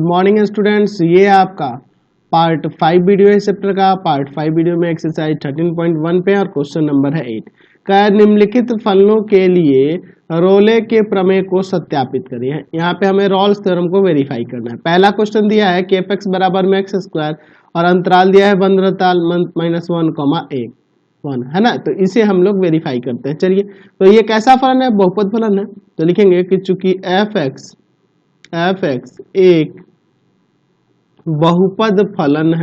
Morning students, ये आपका part 5 video है चैप्टर का। पार्ट 5 वीडियो में एक्सरसाइज 13.1 पे और क्वेश्चन नंबर है 8 का निम्नलिखित फलनों के लिए रोले के प्रमेय को सत्यापित करिए। यहाँ पे हमें रॉल्स थ्योरम को वेरीफाई करना है। पहला क्वेश्चन दिया है कि एफ एक्स बराबर में एक्स स्क्वायर और अंतराल दिया है बंधरताल -1, है ना। तो इसे हम लोग वेरीफाई करते हैं। चलिए, तो ये कैसा फलन है? बहुपद फलन है। तो लिखेंगे कि चूंकि एफ एक्स एक बहुपद फलन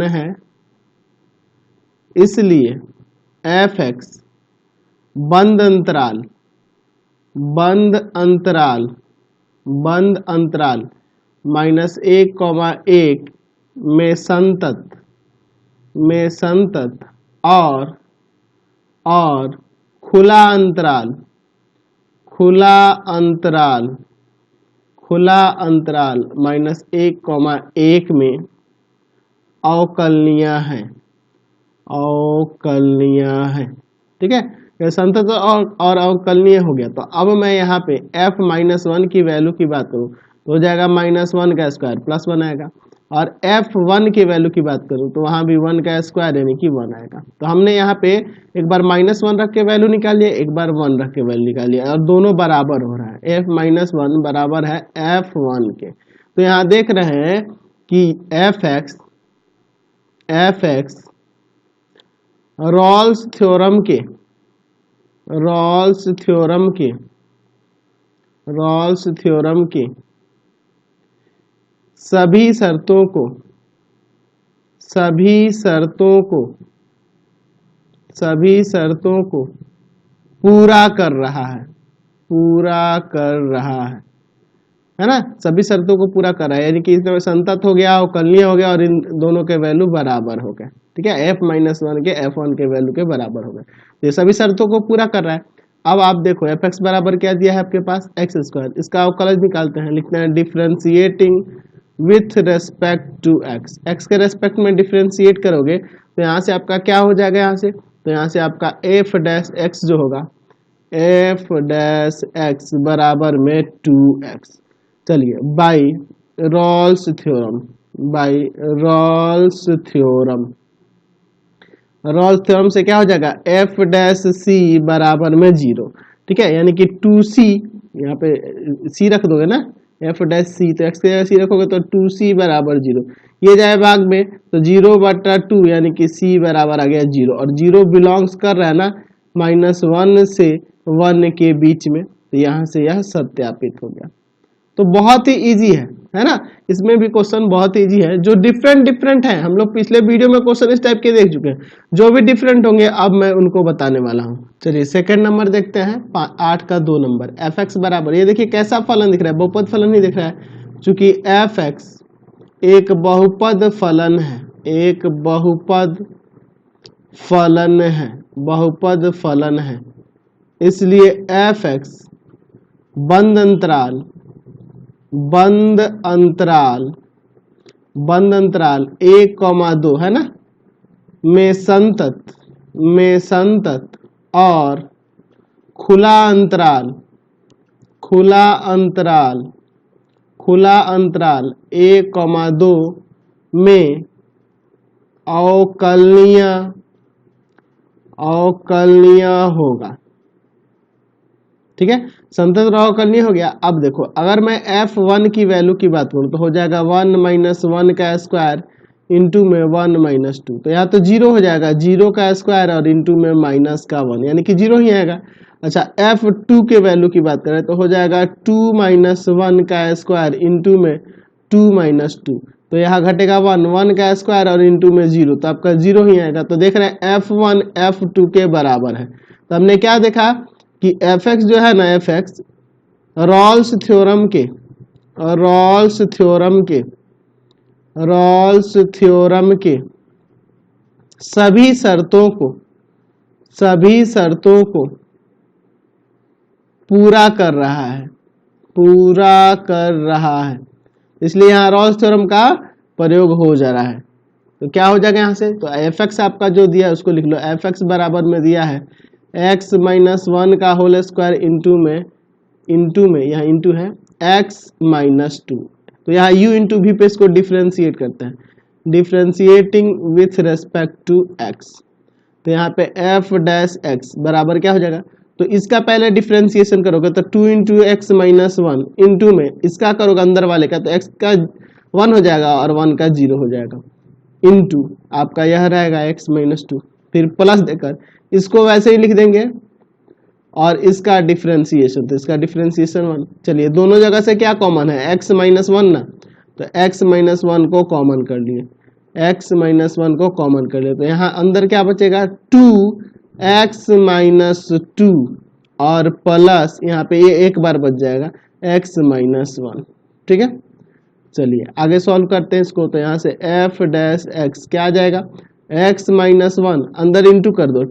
है, इसलिए एफ एक्स बंद अंतराल -1,1 में संतत और खुला अंतराल -1,1 में अवकलनीय है। ठीक है, ये संतत और अवकलनीय हो गया। तो अब मैं यहाँ पे f-1 की वैल्यू की बात करूँ तो हो जाएगा -1 का स्क्वायर +1 आएगा, और f1 की वैल्यू की बात करूँ तो वहाँ भी 1 का स्क्वायर यानी कि 1 आएगा। तो हमने यहाँ पे एक बार -1 रख के वैल्यू निकालिए, एक बार 1 रख के वैल्यू निकालिए, और दोनों बराबर हो रहा है। f-1 बराबर है f1 के। तो यहाँ देख रहे हैं कि एफ एक्स रॉल्स थ्योरम के सभी शर्तों को पूरा कर रहा है ना। सभी शर्तों को पूरा कर रहा है, यानी कि इसमें संतत हो गया, अवकलनीय हो गया, और इन दोनों के वैल्यू बराबर हो गए। ठीक है, f-1 के f1 के वैल्यू के बराबर हो गए। तो ये सभी शर्तों को पूरा कर रहा है। अब आप देखो एफ एक्स बराबर क्या दिया है आपके पास, एक्स स्क्वायर। इसका अवकलज निकालते हैं, लिखते हैं differentiating with respect to x. X के रेस्पेक्ट में डिफरेंशिएट करोगे तो यहाँ से आपका क्या हो जाएगा, यहाँ से आपका एफ डैश एक्स जो होगा, एफ डैश एक्स बराबर में 2x। चलिए, बाई रॉल्स थ्योरम से क्या हो जाएगा, एफ डैश सी बराबर में 0। ठीक है, यानी कि 2c, यहाँ पे c रख दोगे ना, एफ डैश सी, तो x के जगह c रखोगे तो 2c बराबर 0। ये जाए भाग में तो 0/2 यानी कि c बराबर आ गया 0, और 0 बिलोंग्स कर रहा है ना -1 से 1 के बीच में, तो यहाँ से यह सत्यापित हो गया। तो बहुत ही इजी है ना। इसमें भी क्वेश्चन बहुत ही इजी है, जो डिफरेंट है। हम लोग पिछले वीडियो में क्वेश्चन इस टाइप के देख चुके हैं, जो भी डिफरेंट होंगे अब मैं उनको बताने वाला हूँ। चलिए सेकंड नंबर देखते हैं, 8 का 2 नंबर। एफ एक्स बराबर, ये देखिए कैसा फलन दिख रहा है, बहुपद फलन ही दिख रहा है। चूंकि एफ एक्स एक बहुपद फलन है, इसलिए एफ एक्स बंद अंतराल 1,2 है ना में संतत और खुला अंतराल 1,2 में अवकलनीय होगा। ठीक है, संतत और अवकलनीय हो गया। अब देखो, अगर मैं f1 की वैल्यू की बात करूं तो हो जाएगा 1 - 1 का स्क्वायर इंटू में 1 - 2, तो यहाँ तो 0 हो जाएगा, 0 का स्क्वायर और इंटू में -1 यानी कि 0 ही आएगा। अच्छा, f2 के वैल्यू की बात करें तो हो जाएगा 2 - 1 का स्क्वायर इंटू में 2 - 2, तो यहाँ घटेगा 1 का स्क्वायर और इंटू में 0, तो आपका 0 ही आएगा। तो देख रहे हैं f1 f2 के बराबर है। तो हमने क्या देखा कि एफ एक्स जो है ना, एफ एक्स रॉल्स थ्योरम के सभी शर्तों को पूरा कर रहा है, इसलिए यहाँ रॉल्स थ्योरम का प्रयोग हो जा रहा है। तो क्या हो जाएगा यहाँ से, तो एफ एक्स आपका जो दिया है उसको लिख लो। एफ एक्स बराबर में दिया है x - 1 का होल स्क्वायर इंटू में यहाँ इंटू है एक्स माइनस टू। तो यहाँ u इंटू वी पे इसको डिफ्रेंशिएट करते हैं, differentiating with respect to x। तो यहाँ पे एफ डैश एक्स बराबर क्या हो जाएगा, तो इसका पहले डिफ्रेंशिएशन करोगे तो 2 into x minus one into में इसका करोगे अंदर वाले का, तो x का 1 हो जाएगा और 1 का 0 हो जाएगा, इंटू आपका यह रहेगा x माइनस टू, फिर प्लस देकर इसको वैसे ही लिख देंगे और इसका डिफ्रेंशिएशन, तो इसका डिफ्रेंशिएशन 1। चलिए दोनों जगह से क्या कॉमन है, x माइनस वन ना, तो x माइनस वन को कॉमन कर लिए, x माइनस वन को कॉमन कर लिए, तो यहाँ अंदर क्या बचेगा 2x माइनस टू और प्लस यहाँ पे ये एक बार बच जाएगा x माइनस वन। ठीक है, चलिए आगे सॉल्व करते हैं इसको। तो यहाँ से f डैश x क्या आ जाएगा, x माइनस वन अंदर इंटू कर दो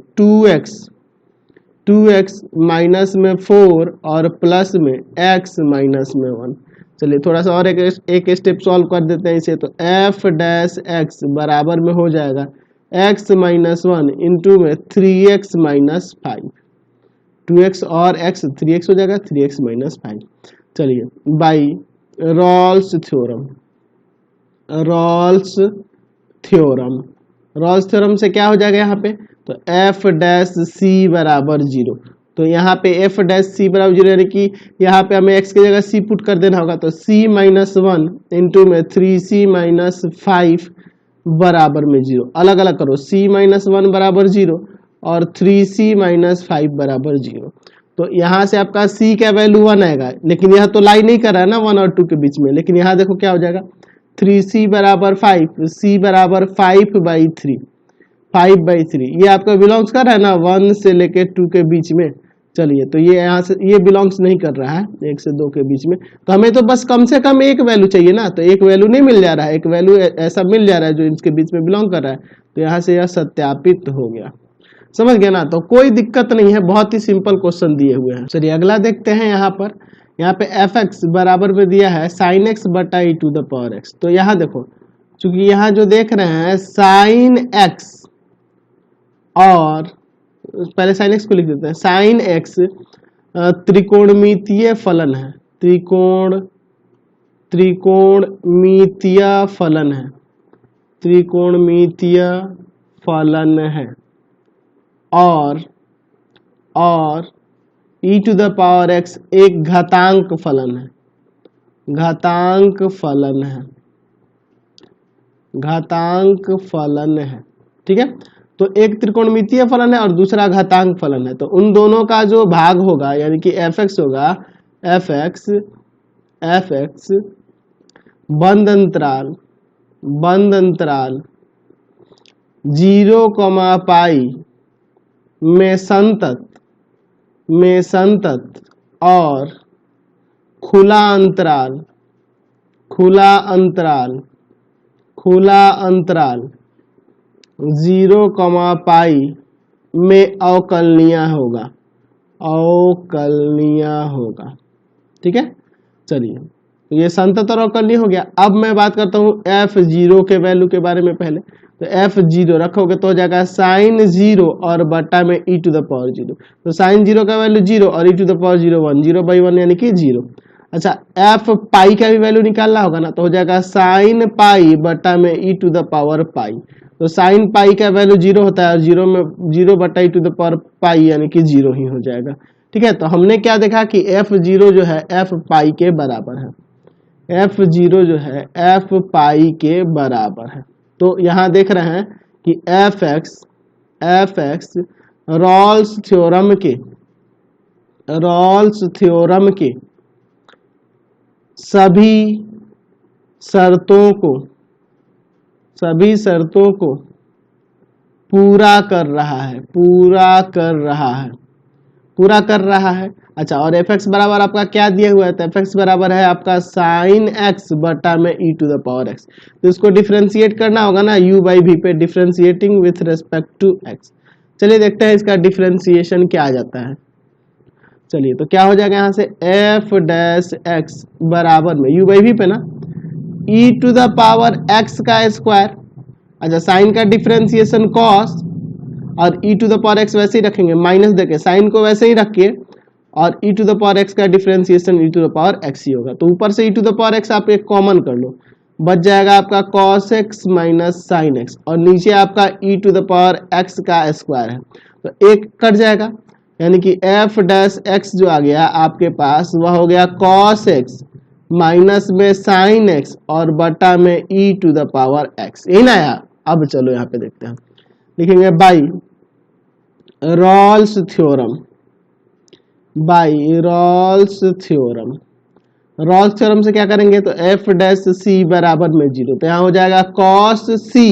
2x माइनस में 4 और प्लस में x माइनस में 1। चलिए थोड़ा सा और एक स्टेप सॉल्व कर देते हैं इसे। तो f डैश x बराबर में हो जाएगा x माइनस वन इंटू में 3x माइनस 5, 2x और x 3x हो जाएगा, 3x माइनस 5। चलिए by Rolle's theorem, Rolle's theorem, Rolle's theorem से क्या हो जाएगा यहाँ पे, तो f डैश c बराबर 0। तो यहाँ पे f डैश c बराबर 0 यानी कि यहाँ पे हमें x की जगह c पुट कर देना होगा, तो c माइनस वन इंटू में 3c माइनस 5 बराबर में 0। अलग अलग करो, c माइनस वन बराबर 0 और 3c माइनस 5 बराबर 0। तो यहाँ से आपका c का वैल्यू 1 आएगा, लेकिन यह तो लाई नहीं कर रहा है ना 1 और 2 के बीच में, लेकिन यहाँ देखो क्या हो जाएगा 3c बराबर 5, c बराबर 5/3, 5/3 ये आपका बिलोंग्स कर रहा है ना 1 से लेके 2 के बीच में। चलिए तो ये यहाँ से ये बिलोंग्स नहीं कर रहा है 1 से 2 के बीच में, तो हमें तो बस कम से कम एक वैल्यू चाहिए ना, तो एक वैल्यू नहीं मिल जा रहा है, एक वैल्यू ऐसा मिल जा रहा है जो इसके बीच में बिलोंग कर रहा है, तो यहाँ से यह सत्यापित हो गया। समझ गया ना, तो कोई दिक्कत नहीं है, बहुत ही सिंपल क्वेश्चन दिए हुए हैं। चलिए अगला देखते हैं। यहाँ पे एफ एक्स बराबर में दिया है साइन एक्स बटा ई टू द पावर एक्स। तो यहाँ देखो, चूंकि यहाँ जो देख रहे हैं साइन एक्स, और पहले साइन एक्स को लिख देते हैं, साइन एक्स त्रिकोणमितीय फलन है, त्रिकोणमितीय फलन है, त्रिकोणमितीय फलन है, और e to the power x एक घातांक फलन है, घातांक फलन है, घातांक फलन है। ठीक है, तो एक त्रिकोणमितीय फलन है और दूसरा घातांक फलन है, तो उन दोनों का जो भाग होगा यानी कि एफ एक्स होगा, एफ एक्स बंद अंतराल 0, पाई में संतत और खुला अंतराल 0, पाई में अवकलनीय होगा। ठीक है, चलिए ये संतत और अवकलनीय हो गया। अब मैं बात करता हूँ f0 के वैल्यू के बारे में। पहले तो f0 रखोगे तो हो जाएगा साइन 0 और बटा में e टू द पावर 0। तो साइन 0 का वैल्यू 0 और e टू द पावर 0 1, 0/1 यानी कि 0। अच्छा, f पाई का भी वैल्यू निकालना होगा ना, तो हो जाएगा साइन पाई बटा में e to the power pi. तो साइन पाई का वैल्यू 0 होता है और 0 बटा e to the power pi यानी कि 0 ही हो जाएगा। ठीक है, तो हमने क्या देखा कि f0 जो है f पाई के बराबर है, f0 जो है f पाई के बराबर है। तो यहाँ देख रहे हैं कि एफ एक्स रॉल्स थ्योरम के सभी शर्तों को पूरा कर रहा है। अच्छा, और एफ एक्स बराबर आपका क्या दिया हुआ है, तो एफ एक्स बराबर है आपका साइन एक्स बटा में e to the power x. तो इसको डिफ्रेंशिएट करना होगा ना u बाई वी पे, differentiating with respect to x. चलिए देखते हैं इसका डिफ्रेंशिएशन क्या आ जाता है। चलिए तो क्या हो जाएगा यहाँ से एफ डैश एक्स बराबर में u बाई वी पे ना ई टू द पावर एक्स का स्क्वायर। अच्छा, साइन का डिफ्रेंशिएशन कॉस और ई टू द पावर एक्स वैसे ही रखेंगे, माइनस देके साइन को वैसे ही रखिए और e to the power x का differentiation e to the power x ही होगा। तो ऊपर से e to the power x आप एक कॉमन कर लो, बच जाएगा आपका cos x minus sine x, और नीचे आपका e to the power x का स्क्वायर है तो एक कट जाएगा, यानी कि f डैश x जो आ गया आपके पास वह हो गया cos x माइनस में साइन x और बटा में e to the power x, यही ना आया। अब चलो यहाँ पे देखते हैं, लिखेंगे by Rolle's theorem, by Rolle's theorem. Rolle's theorem से क्या करेंगे तो f डैश c बराबर में 0, तो यहाँ हो जाएगा cos c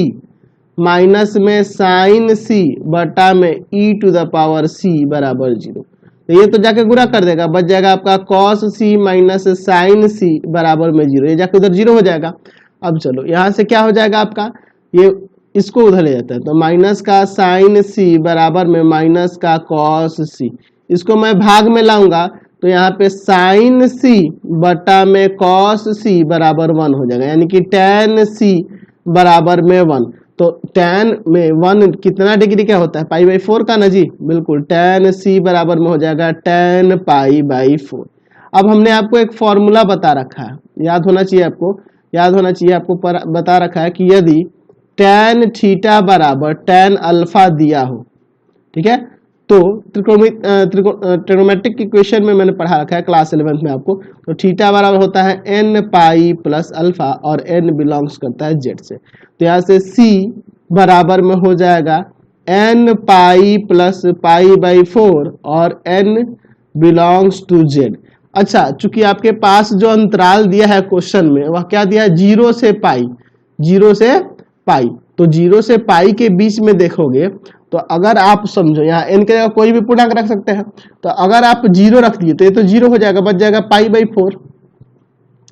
माइनस में साइन c बटा में e to the power c बराबर 0। तो ये तो जाके गुणा कर देगा, बच जाएगा आपका cos c minus sine c बराबर में 0, ये जाके उधर 0 हो जाएगा। अब चलो यहाँ से क्या हो जाएगा आपका, ये इसको उधर ले जाता है तो माइनस का साइन c बराबर में माइनस का cos c, इसको मैं भाग में लाऊंगा तो यहाँ पे साइन c बटा में cos c बराबर 1 हो जाएगा, यानी कि tan c बराबर में 1। तो tan में 1 कितना डिग्री का होता है, पाई बाई 4 का ना जी, बिल्कुल tan c बराबर में हो जाएगा tan पाई बाई 4। अब हमने आपको एक फॉर्मूला बता रखा है, याद होना चाहिए आपको बता रखा है कि यदि tan थीटा बराबर tan अल्फा दिया हो, ठीक है, तो ट्रिग्नोमेट्रिक इक्वेशन में मैंने पढ़ा रखा है क्लास 11 में आपको, तो थीटा बराबर होता है n पाई प्लस अल्फा और n बिलोंग्स करता है z से। तो यहाँ से c बराबर में हो जाएगा n pi plus pi by 4 और n बिलोंग्स टू z। अच्छा, चूंकि आपके पास जो अंतराल दिया है क्वेश्चन में वह क्या दिया है, 0 से पाई, 0 से पाई, तो 0 से पाई के बीच में देखोगे तो अगर आप समझो यहाँ n के जगह कोई भी पूर्णांक रख सकते हैं, तो अगर आप 0 रख दिए तो ये तो 0 हो जाएगा, बच जाएगा पाई बाई 4।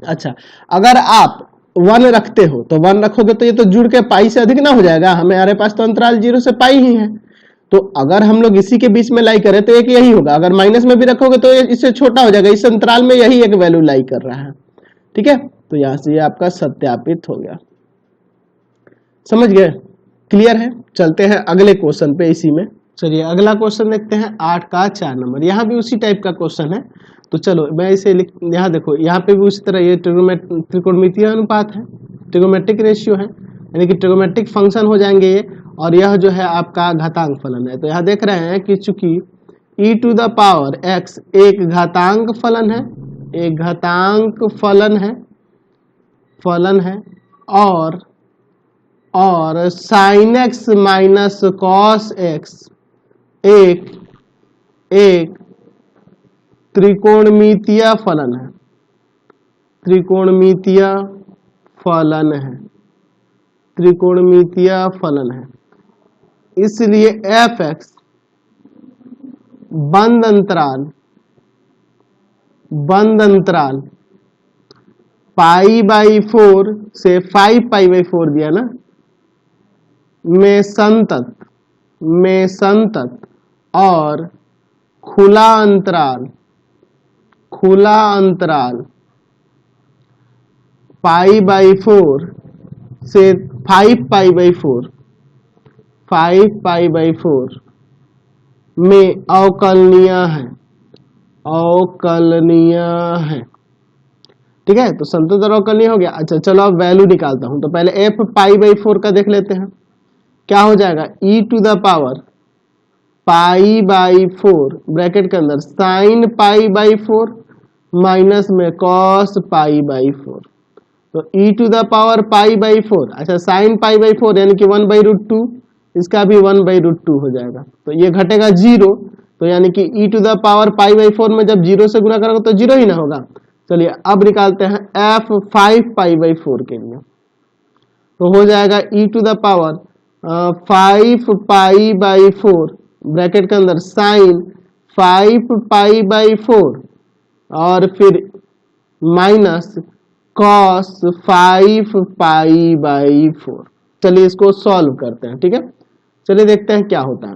अच्छा, अगर आप 1 रखते हो तो 1 रखोगे तो ये तो जुड़ के पाई से अधिक ना हो जाएगा, हमारे पास तो अंतराल 0 से पाई ही है, तो अगर हम लोग इसी के बीच में लाई करें तो एक यही होगा, अगर माइनस में भी रखोगे तो इससे छोटा हो जाएगा, इस अंतराल में यही एक वैल्यू लाई कर रहा है, ठीक है। तो यहाँ से ये आपका सत्यापित हो गया, समझ गए, क्लियर है। चलते हैं अगले क्वेश्चन पे, इसी में चलिए अगला क्वेश्चन देखते हैं 8 का 4 नंबर, यहाँ भी उसी टाइप का क्वेश्चन है। तो चलो मैं इसे यहाँ देखो, यहाँ पे भी उसी तरह ये त्रिकोणमितीय अनुपात है, ट्रिगोमेट्रिक रेशियो है, यानी कि ट्रिगोमेट्रिक फंक्शन हो जाएंगे ये, और यह जो है आपका घातांक फलन है। तो यहाँ देख रहे हैं कि चूंकि e to the power x एक घातांक फलन है, एक घातांक फलन है और sign x minus cos x एक त्रिकोणमितीय फलन है, त्रिकोणमितीय फलन है, इसलिए एफ एक्स बंद अंतराल पाई बाई 4 से 5 पाई बाई 4 दिया ना, में संतत और खुला अंतराल पाई बाई 4 से 5 पाई बाई 4 में अवकलनीय है, ठीक है। तो संतत और अवकलनीय हो गया। अच्छा चलो अब वैल्यू निकालता हूं, तो पहले एफ पाई बाई 4 का देख लेते हैं, क्या हो जाएगा, e to the power pi by 4 bracket के अंदर साइन पाई बाई 4 माइनस में कॉस पाई बाई 4, तो e to the power pi by 4, अच्छा साइन पाई बाई 4 यानी कि 1/√2, इसका भी 1/√2 हो जाएगा, तो ये घटेगा 0, तो यानी कि e to the power pi by 4 में जब 0 से गुणा करोगे तो 0 ही ना होगा। चलिए अब निकालते हैं f 5 पाई बाई 4 के लिए, तो हो जाएगा e to the power 5 pi by 4 bracket के अंदर साइन 5 पाई बाई 4 और फिर माइनस कॉस 5 पाई बाई 4। चलिए इसको सॉल्व करते हैं, ठीक है। चलिए देखते हैं क्या होता है,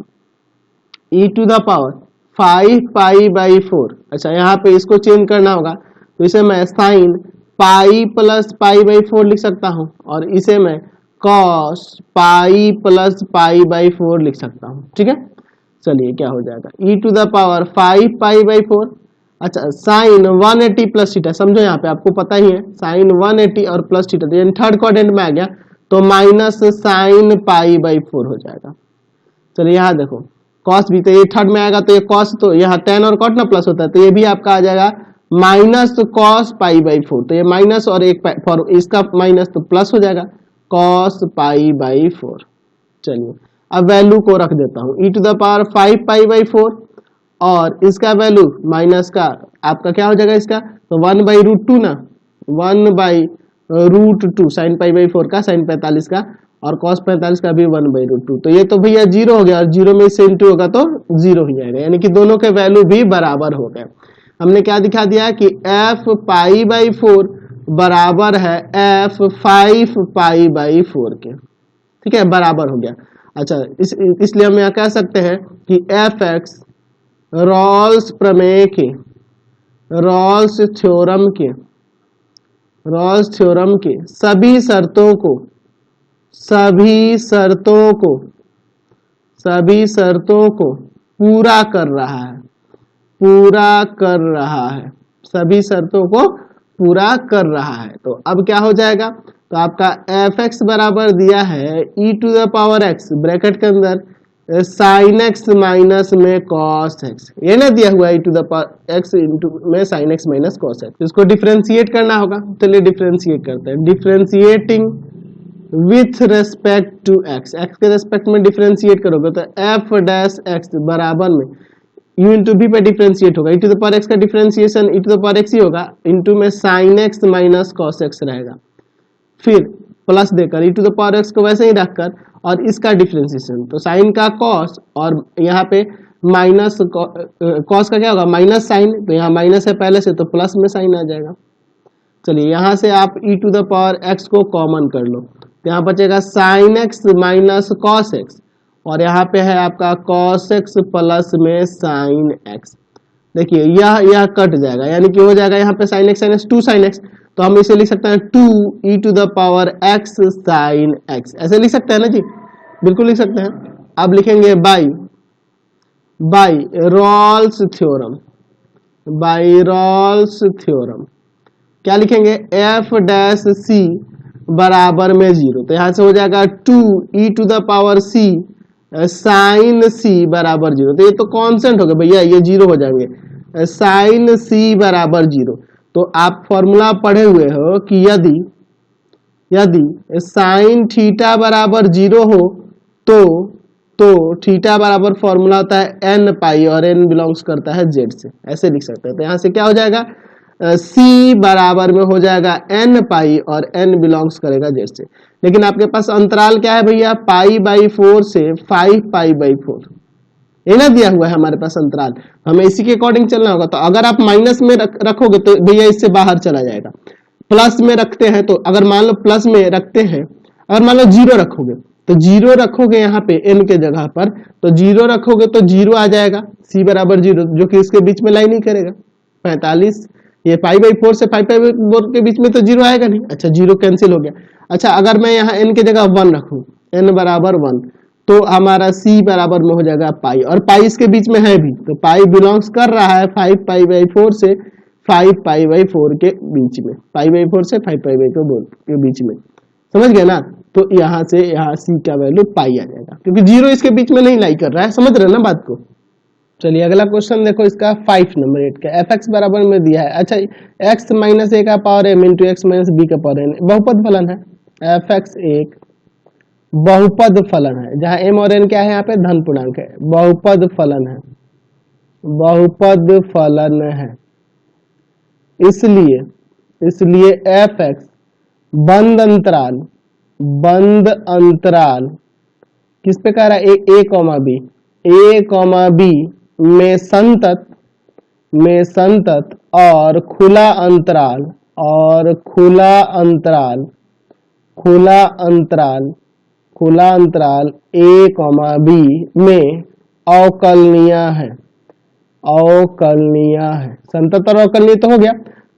e to the power 5 pi by 4, अच्छा यहाँ पे इसको चेंज करना होगा, तो इसे मैं sine pi plus pi by 4 लिख सकता हूँ और इसे मैं cos pi plus pi by 4 लिख सकता हूँ, ठीक है। चलिए क्या हो जाएगा, e to the power 5 pi by 4 अच्छा साइन 180 प्लस थीटा, समझो यहाँ पे आपको पता ही है साइन 180 और प्लस थीटा, तो थर्ड क्वाड्रेंट में आ गया तो माइनस साइन पाई बाई 4 हो जाएगा। चलिए यहाँ देखो कॉस भी, तो ये थर्ड में आएगा तो ये कॉस, तो यहाँ टेन और कॉट ना प्लस होता है, तो ये भी आपका आ जाएगा माइनस कॉस पाई बाई 4, तो ये माइनस और एक फॉर इसका माइनस तो प्लस हो जाएगा कॉस पाई बाई 4। चलिए अब वैल्यू को रख देता हूँ e to the power 5 pi by 4 और इसका वैल्यू माइनस का आपका क्या हो जाएगा इसका, तो 1 बाई रूट टू ना, 1 by root two sine pi by 4 का, साइन 45 का और कॉस 45 का भी 1 बाई रूट टू, तो ये तो भैया जीरो हो गया और जीरो में इससे इंटू होगा तो जीरो हो जाएगा, यानी कि दोनों के वैल्यू भी बराबर हो गए। हमने क्या दिखा दिया कि एफ पाई बाई 4 बराबर है एफ 5 पाई बाई 4 के, ठीक है, बराबर हो गया। अच्छा इसलिए हम यहाँ कह सकते हैं कि एफ एक्स रॉल्स प्रमेय के, रॉल्स थ्योरम के सभी शर्तों को पूरा कर रहा है, तो अब क्या हो जाएगा, तो आपका एफ एक्स बराबर दिया है e to the power x bracket के अंदर साइन एक्स माइनस में कॉस एक्स, ये ना दिया हुआ e to the power x into में sine x minus cos x, इसको डिफरेंशिएट करना होगा। चलिए डिफरेंशिएट करते हैं, differentiating with respect to x, x के रेस्पेक्ट में डिफरेंशिएट करोगे तो एफ डैश एक्स बराबर में u इंटू बी पे डिफरेंशिएट होगा, e to the power x का differentiation e to the power x ही होगा, इंटू में sine x minus cos x रहेगा, फिर प्लस देकर e to the power x को वैसे ही रखकर और इसका डिफरेंशिएशन, तो साइन का कॉस और यहाँ पे माइनस कॉस का क्या होगा माइनस साइन, तो यहाँ माइनस है पहले से तो प्लस में साइन आ जाएगा। चलिए यहाँ से आप ई टू द पावर एक्स को कॉमन कर लो, तो यहाँ बचेगा sign x minus cos x और यहाँ पे है आपका कॉस एक्स प्लस में साइन एक्स। देखिए यह कट जाएगा, यानी कि हो जाएगा यहाँ पे sine x to sine x, तो हम इसे लिख सकते हैं 2 e to the power x sine x, ऐसे लिख सकते हैं ना जी, बिल्कुल लिख सकते हैं। अब लिखेंगे बाई रॉल्स थ्योरम, क्या लिखेंगे एफ डैश सी बराबर में 0, तो यहां से हो जाएगा 2 e to the power c sine c बराबर 0, तो ये तो कांस्टेंट हो गया भैया, ये 0 हो जाएंगे, साइन सी बराबर 0। तो आप फॉर्मूला पढ़े हुए हो कि यदि साइन थीटा बराबर 0 हो तो थीटा बराबर फॉर्मूला होता है एन पाई और एन बिलोंग्स करता है जेड से, ऐसे लिख सकते हैं। तो यहां से क्या हो जाएगा सी बराबर में हो जाएगा एन पाई और एन बिलोंग्स करेगा जेड से, लेकिन आपके पास अंतराल क्या है भैया पाई बाई 4 से 5 पाई बाई 4, ये ना दिया हुआ है हमारे पास अंतराल, हमें इसी के अकॉर्डिंग चलना होगा। तो अगर आप माइनस में रखोगे तो भैया इससे बाहर चला जाएगा, प्लस में रखते हैं तो अगर मान लो प्लस में रखते हैं, अगर मान लो 0 रखोगे तो 0 रखोगे यहाँ पे n के जगह पर, तो 0 रखोगे तो 0 आ जाएगा, c बराबर 0, जो कि इसके बीच में लाइन ही करेगा 45, ये पाई बाई 4 से 5 पाई बाई 4 के बीच में तो 0 आएगा नहीं। अच्छा 0 कैंसिल हो गया। अच्छा अगर मैं यहाँ n के जगह 1 रखूं, n बराबर 1, तो हमारा c बराबर में हो जाएगा पाई, और पाई इसके बीच में है भी, तो पाई बिलोंग्स कर रहा है 5 पाई बाई 4 से 5 पाई बाई 4 के बीच में, पाई बाई 4 से 5 पाई बाई 4 के बीच में, समझ गए ना। तो यहाँ से यहाँ c का वैल्यू पाई आ जाएगा, क्योंकि 0 इसके बीच में नहीं लाई कर रहा है, समझ रहे ना बात को। चलिए अगला क्वेश्चन देखो, इसका 5 नंबर 8 का, एफ एक्स बराबर में दिया है। अच्छा x माइनस ए का power m into x minus b का पावर n बहुपद फलन है, एफ एक्स एक बहुपद फलन है, जहां m और n क्या है यहाँ पे धन पूर्णांक है, बहुपद फलन है, इसलिए एफ एक्स बंद अंतराल किस पे कह रहा है ए कॉमा बी में संतत और खुला अंतराल ए कॉमा बी में अवकलनीय है, संतत और अवकलनीय तो हो गया।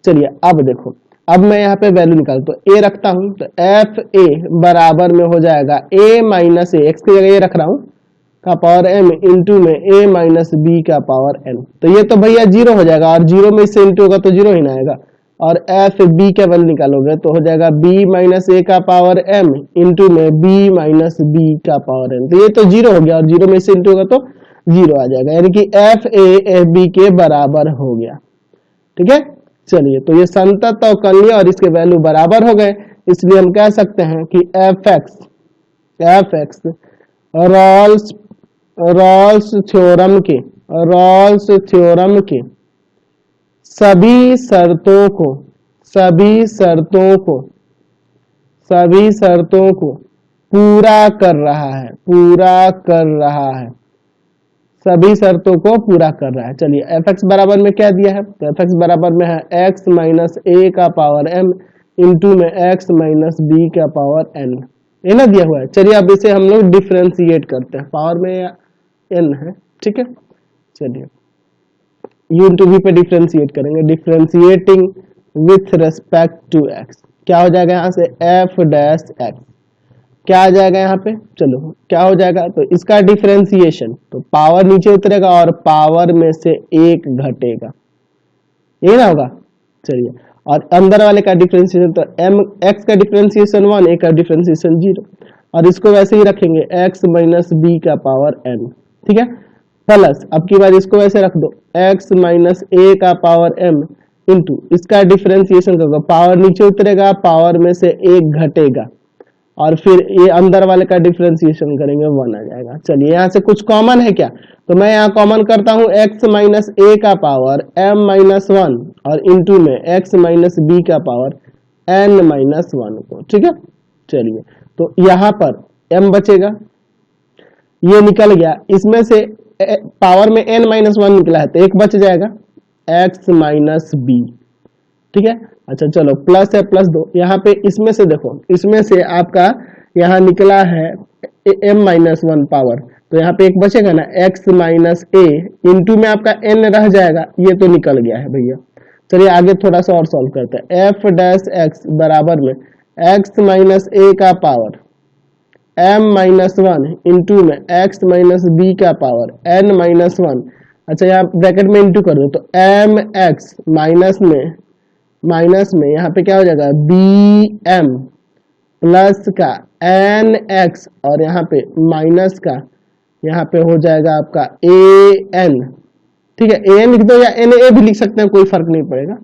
चलिए अब देखो, अब मैं यहाँ पे वैल्यू निकालता हूँ, ए रखता हूँ तो एफ ए बराबर में हो जाएगा ए माइनस ए, एक्स की जगह ये रख रहा हूँ, का पावर m इंटू में a माइनस बी का पावर n। तो ये तो भैया जीरो हो जाएगा, और जीरो में इससे इंटू होगा तो जीरो ही ना आएगा। और एफ बी का वैल्यू निकालोगे तो हो जाएगा b माइनस ए का पावर m इंटू में b माइनस बी का पावर n। तो ये तो जीरो हो गया, और जीरो में इससे इंटू होगा तो जीरो आ जाएगा, यानी कि एफ ए एफ बी के बराबर हो गया। ठीक है, चलिए तो ये संतत अवकलनीय और इसके वैल्यू बराबर हो गए, इसलिए हम कह सकते हैं कि एफ एक्स रॉल्स थ्योरम के सभी शर्तों को पूरा कर रहा है, सभी शर्तों को पूरा कर रहा है। चलिए एफ एक्स बराबर में क्या दिया है, तो एफ एक्स बराबर में है एक्स माइनस ए का पावर m इंटू में एक्स माइनस बी का पावर n, ये ना दिया हुआ है। चलिए अब इसे हम लोग डिफ्रेंशिएट करते हैं, पावर में n है, ठीक है। चलिए u इंटू v पे डिफ्रेंशिएट करेंगे, differentiating with respect to x, क्या हो जाएगा यहाँ से f डैश x, क्या आ जाएगा यहाँ पे, चलो क्या हो जाएगा, तो इसका डिफरेंशिएशन, तो पावर नीचे उतरेगा और पावर में से एक घटेगा, यही ना होगा। चलिए और अंदर वाले का डिफरेंशिएशन, तो m x का डिफरेंशिएशन 1, a का डिफरेंशिएशन 0, और इसको वैसे ही रखेंगे x माइनस बी का पावर n, ठीक है, प्लस अब की बार इसको वैसे रख दो x माइनस a का पावर m इंटू इसका डिफरेंशिएशन करोगे, पावर नीचे उतरेगा, पावर में से एक घटेगा, और फिर ये अंदर वाले का डिफरेंशिएशन करेंगे 1 आ जाएगा। चलिए यहाँ से कुछ कॉमन है क्या, तो मैं यहाँ कॉमन करता हूँ x माइनस ए का पावर m माइनस 1 और इंटू में x माइनस बी का पावर n माइनस 1 को, ठीक है। चलिए तो यहाँ पर m बचेगा, ये निकल गया, इसमें से पावर में n माइनस 1 निकला है तो एक बच जाएगा x माइनस बी, ठीक है। अच्छा चलो प्लस है, प्लस दो, यहाँ पे इसमें से देखो, इसमें से आपका यहाँ निकला है m माइनस 1 पावर, तो यहाँ पे एक बचेगा ना x माइनस ए इंटू में आपका n रह जाएगा, ये तो निकल गया है भैया। चलिए आगे थोड़ा सा और सॉल्व करते हैं, f डैश x बराबर में x माइनस ए का पावर m माइनस 1 इंटू में x माइनस बी का पावर n माइनस 1। अच्छा यहाँ ब्रैकेट में इंटू कर दो, तो m x माइनस में यहाँ पे क्या हो जाएगा बी एम प्लस का एन एक्स, और यहाँ पे माइनस का यहाँ पे हो जाएगा आपका ए एन, ठीक है। ए एन लिख दो या एन ए भी लिख सकते हैं, कोई फर्क नहीं पड़ेगा,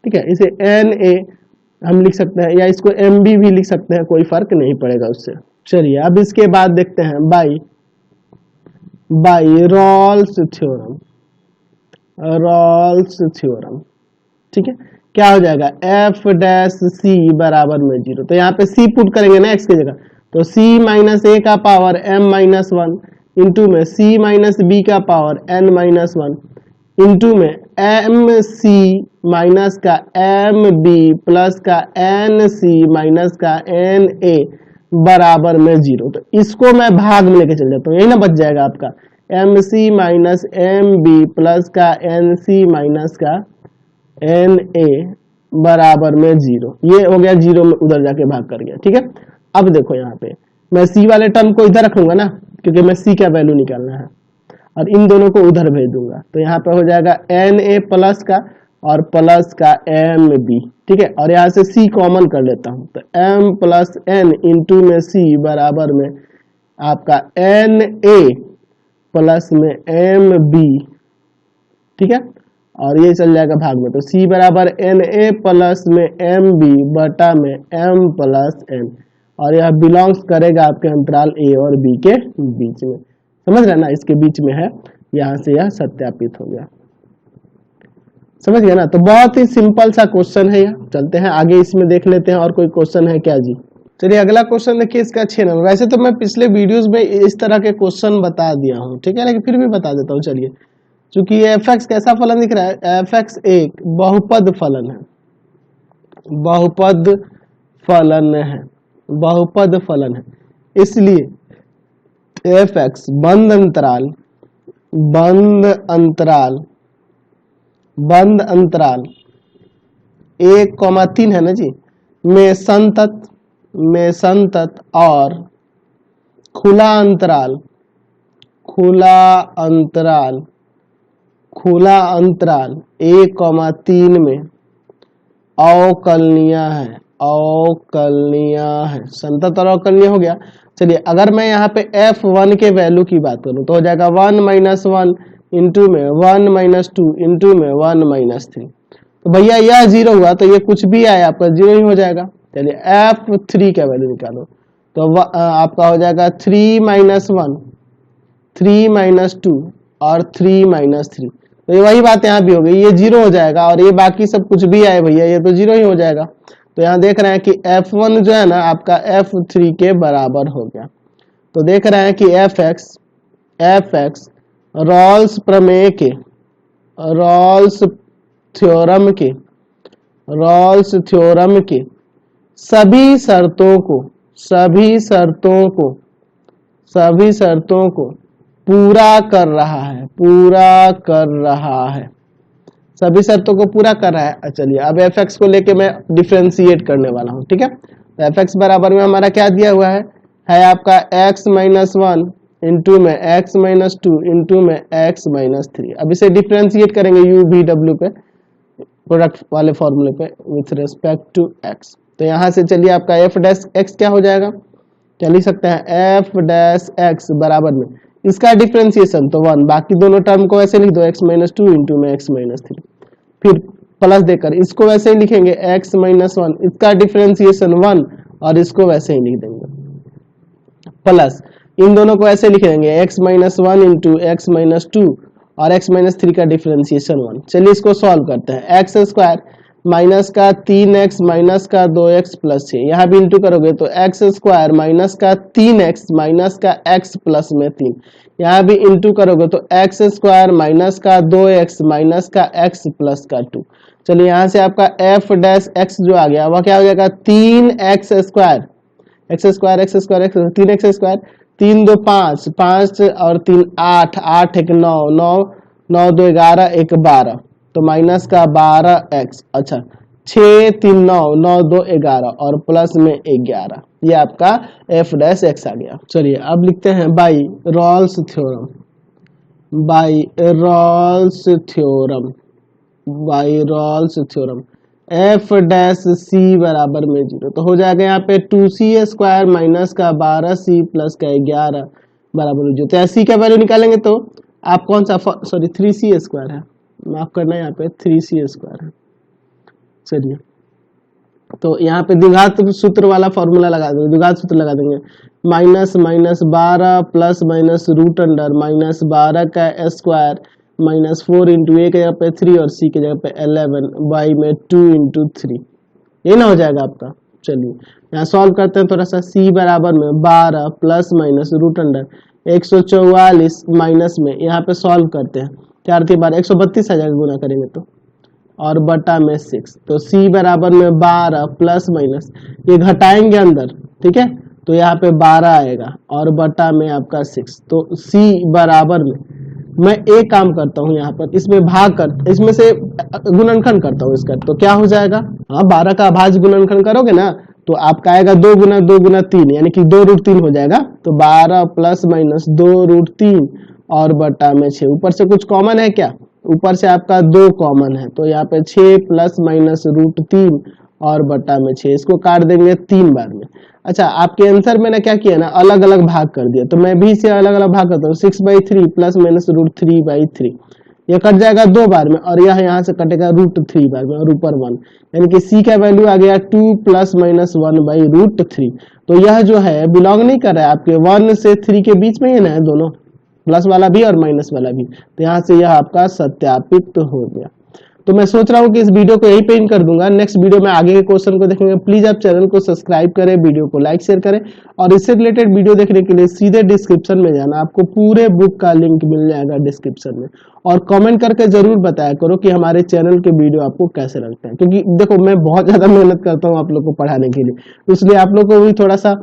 ठीक है। इसे एन ए हम लिख सकते हैं या इसको एम बी भी लिख सकते हैं, कोई फर्क नहीं पड़ेगा उससे। चलिए अब इसके बाद देखते हैं बाई रॉल्स थ्योरम, ठीक है। क्या हो जाएगा एफ डैश सी बराबर में 0, तो यहाँ पे सी पुट करेंगे ना x की जगह, तो c माइनस ए का पावर m माइनस 1 इंटू में c माइनस बी का पावर n माइनस 1 इंटू में एम सी माइनस का एम बी प्लस का एन सी माइनस का एन ए बराबर में 0। तो इसको मैं भाग में लेके चल जाता हूँ, यही ना बच जाएगा आपका m c minus m b plus का एन सी माइनस का एन ए बराबर में 0, ये हो गया 0 में उधर जाके भाग कर गया, ठीक है। अब देखो यहाँ पे मैं c वाले टर्म को इधर रखूंगा ना, क्योंकि मैं c का वैल्यू निकालना है, और इन दोनों को उधर भेज दूंगा, तो यहाँ पे हो जाएगा एन ए प्लस का और प्लस का एम बी, ठीक है। और यहाँ से c कॉमन कर लेता हूँ, तो m प्लस एन इंटू में c बराबर में आपका एन ए प्लस में एम बी, ठीक है, और ये चल जाएगा भाग में, तो c बराबर एन ए प्लस में एम बी बटा में m प्लस n, और यह बिलोंग्स करेगा आपके अंतराल a और b के बीच में, समझ रहे ना, इसके बीच में है, यहाँ से यह सत्यापित हो गया, समझ गया ना। तो बहुत ही सिंपल सा क्वेश्चन है यह, चलते हैं आगे इसमें देख लेते हैं और कोई क्वेश्चन है क्या जी। चलिए अगला क्वेश्चन देखिए, इसका 6 नंबर। वैसे तो मैं पिछले वीडियोस में इस तरह के क्वेश्चन बता दिया हूँ, ठीक है, लेकिन फिर भी बता देता हूँ। चलिए चूंकि ये एफ एक्स कैसा फलन दिख रहा है, एफ एक्स एक बहुपद फलन है, इसलिए एफ एक्स बंद अंतराल 1,3 है ना जी, में संतत और खुला खुला अंतराल 1,3 में अवकलनीय है। संतत और अवकलनीय हो गया। चलिए अगर मैं यहाँ पे f1 के वैल्यू की बात करूं तो हो जाएगा 1 - 1 इंटू में 1 - 2 इंटू में 1 - 3। तो भैया यह 0 हुआ तो ये कुछ भी आए आपका 0 ही हो जाएगा। चलिए f3 का वैल्यू निकालो तो आपका हो जाएगा 3 - 1 3 - 2 और 3 - 3। तो ये वही बात यहाँ भी हो गई, ये 0 हो जाएगा और ये बाकी सब कुछ भी आए भैया ये तो 0 ही हो जाएगा। तो यहाँ देख रहे हैं कि f1 जो है ना आपका f3 के बराबर हो गया। तो देख रहे हैं कि fx रॉल्स प्रमेय के रॉल्स थ्योरम के सभी शर्तों को पूरा कर रहा है। चलिए अब fx को लेके मैं डिफरेंशिएट करने वाला हूँ, ठीक है। तो fx बराबर में हमारा क्या दिया हुआ है आपका x - 1 इंटू में x - 2 इंटू में x - 3। अब इसे डिफरेंशिएट करेंगे u v w पे, प्रोडक्ट वाले फॉर्मूले पे विथ रेस्पेक्ट टू x। तो यहाँ से चलिए आपका f डैश x क्या हो जाएगा, क्या लिख सकते हैं f डैश x बराबर में इसका डिफरेंशिएशन तो 1, बाकी दोनों टर्म को ऐसे लिख दो x - 2 इंटू में x - 3, फिर प्लस देकर इसको वैसे ही लिखेंगे x - 1 इसका डिफरेंशिएशन 1 और इसको वैसे ही लिख देंगे प्लस इन दोनों को ऐसे लिख देंगे x - 1 इंटू x - 2 और x - 3 का डिफरेंशिएशन 1। चलिए इसको सॉल्व करते हैं। x स्क्वायर माइनस का 3x माइनस का 2x प्लस 6, यहाँ भी इंटू करोगे तो x स्क्वायर माइनस का 3x माइनस का x प्लस में 3, यहाँ भी इंटू करोगे तो x स्क्वायर माइनस का 2x माइनस का x प्लस का 2। चलिए यहाँ से आपका f डैश x जो आ गया वह क्या हो जाएगा 3x स्क्वायर 3x स्क्वायर 3 2 5 5 और 3 8 8 1 9 9 9 2 11 1 12 तो माइनस का 12x, अच्छा 6 3 9 9 2 11 और प्लस में 11, ये आपका f डैश x आ गया। चलिए अब लिखते हैं by Rolle's theorem f dash c बराबर में 0। तो हो जाएगा यहाँ पे 2c स्क्वायर माइनस का 12c प्लस का 11 बराबर में 0। तो c का वैल्यू निकालेंगे तो आप कौन सा 3c स्क्वायर है, माफ करना यहाँ पे 3c स्क्वायर है। चलिए तो यहाँ पे द्विघात सूत्र वाला फॉर्मूला लगा देंगे, द्विघात सूत्र लगा देंगे minus minus 12 plus minus root under minus 12 का स्क्वायर माइनस 4 इंटू ए के जगह पे 3 और सी के जगह पे 11 बाई में 2 इंटू 3, ये ना हो जाएगा आपका। चलिए यहाँ सॉल्व करते हैं थोड़ा सा। c बराबर में 12 plus minus root under 144 minus में यहाँ पे सॉल्व करते हैं 4 के बाद 132 आ जाएगा गुना करेंगे तो, और बटा में 6। तो c बराबर में 12 प्लस माइनस ये घटाएंगे अंदर, ठीक है, तो यहाँ पे 12 आएगा और बटा में आपका 6। तो c बराबर में मैं एक काम करता हूँ यहाँ पर इसमें इसमें से गुणनखंड करता हूँ इसका, तो क्या हो जाएगा, हाँ 12 का भाज्य गुणनखंड करोगे ना तो आपका आएगा 2 गुना 2 गुना 3 यानी कि 2 रूट 3 हो जाएगा। तो 12 प्लस माइनस 2 रूट 3 और बटा में 6, ऊपर से कुछ कॉमन है क्या, ऊपर से आपका 2 कॉमन है तो यहाँ पे 6 प्लस माइनस रूट 3 और बटा में 6, इसको काट देंगे 3 बार में। अच्छा आपके आंसर में ना क्या किया ना अलग अलग भाग कर दिया, तो मैं भी इसे अलग अलग भाग करता हूँ 6/3 प्लस माइनस रूट 3/3, ये कट जाएगा 2 बार में और यह यहाँ से कटेगा रूट 3 बार में और ऊपर 1, यानी कि c का वैल्यू आ गया 2 प्लस माइनस 1/√3। तो यह जो है बिलोंग नहीं कर रहा है आपके 1 से 3 के बीच में ही ना है, दोनों प्लस वाला भी और माइनस वाला भी, तो यहाँ से यह आपका सत्यापित हो गया। तो मैं सोच रहा हूँ कि इस वीडियो को यहीं पे एंड कर दूंगा, नेक्स्ट वीडियो में आगे के क्वेश्चन को देखेंगे। प्लीज आप चैनल को सब्सक्राइब करें, वीडियो को लाइक शेयर करें और इससे रिलेटेड वीडियो देखने के लिए सीधे डिस्क्रिप्शन में जाना, आपको पूरे बुक का लिंक मिल जाएगा डिस्क्रिप्शन में। और कमेंट करके जरूर बताया करो कि हमारे चैनल के वीडियो आपको कैसे लगते हैं, क्योंकि देखो मैं बहुत ज्यादा मेहनत करता हूँ आप लोग को पढ़ाने के लिए, इसलिए आप लोग को भी थोड़ा सा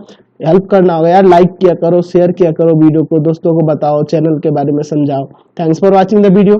हेल्प करना होगा यार, लाइक किया करो, शेयर किया करो वीडियो को, दोस्तों को बताओ, चैनल के बारे में समझाओ। Thanks for watching the video.